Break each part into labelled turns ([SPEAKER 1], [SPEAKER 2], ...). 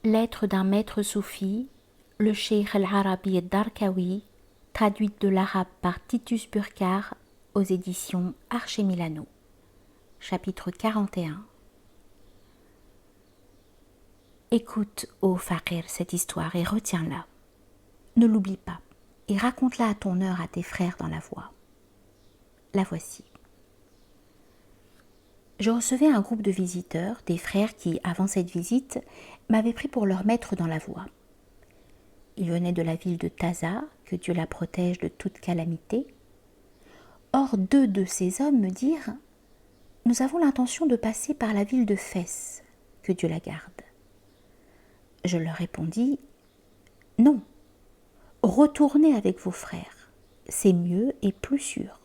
[SPEAKER 1] Lettre d'un maître soufi, le cheikh al-Arabi al-Darkawi, traduite de l'arabe par Titus Burkhardt aux éditions Arche Milano. Chapitre 41. Écoute, ô Faqir, cette histoire et retiens-la. Ne l'oublie pas et raconte-la à ton heure à tes frères dans la voie. La voici. Je recevais un groupe de visiteurs, des frères qui, avant cette visite, m'avaient pris pour leur maître dans la voie. Ils venaient de la ville de Taza, que Dieu la protège de toute calamité. Or, 2 de ces hommes me dirent « Nous avons l'intention de passer par la ville de Fès, que Dieu la garde. » Je leur répondis « Non, retournez avec vos frères, c'est mieux et plus sûr.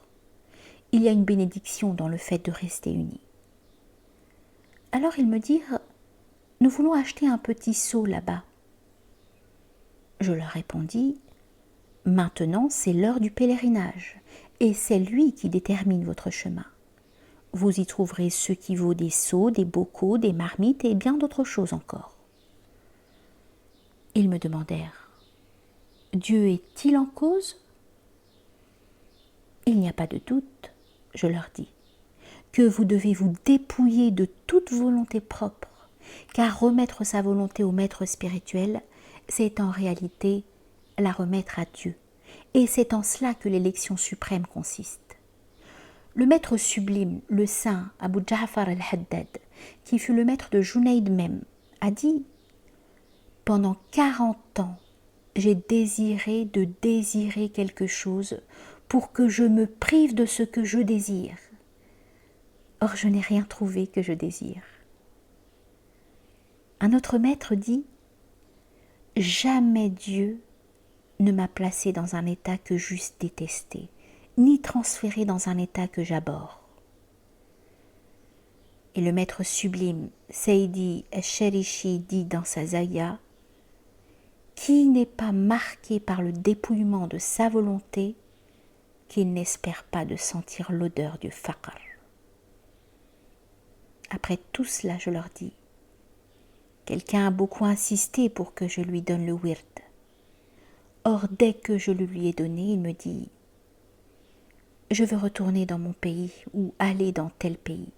[SPEAKER 1] Il y a une bénédiction dans le fait de rester unis. » Alors ils me dirent « Nous voulons acheter un petit seau là-bas. » Je leur répondis « Maintenant, c'est l'heure du pèlerinage, et c'est lui qui détermine votre chemin. Vous y trouverez ce qui vaut des seaux, des bocaux, des marmites et bien d'autres choses encore. » Ils me demandèrent « Dieu est-il en cause ?» Il n'y a pas de doute, je leur dis, que vous devez vous dépouiller de toute volonté propre, car remettre sa volonté au maître spirituel, c'est en réalité la remettre à Dieu, et c'est en cela que l'élection suprême consiste. Le maître sublime, le saint Abu Ja'far al-Haddad, qui fut le maître de Junayd même, a dit « Pendant 40 ans, j'ai désiré de désirer quelque chose pour que je me prive de ce que je désire. Or, je n'ai rien trouvé que je désire. » Un autre maître dit « Jamais Dieu ne m'a placé dans un état que j'eusse détesté, ni transféré dans un état que j'abhorre. » Et le maître sublime, Seydi al-Sharishi, dit dans sa Zaya « Qui n'est pas marqué par le dépouillement de sa volonté, qu'il n'espère pas de sentir l'odeur du faqr. » Après tout cela, je leur dis « Quelqu'un a beaucoup insisté pour que je lui donne le wird. Or, dès que je le lui ai donné, il me dit « Je veux retourner dans mon pays ou aller dans tel pays. »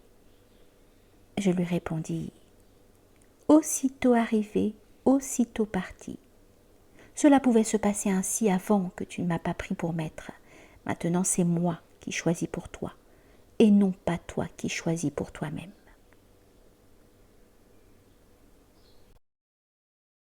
[SPEAKER 1] Je lui répondis « Aussitôt arrivé, aussitôt parti. Cela pouvait se passer ainsi avant que tu ne m'as pas pris pour maître. Maintenant, c'est moi qui choisis pour toi, et non pas toi qui choisis pour toi-même. »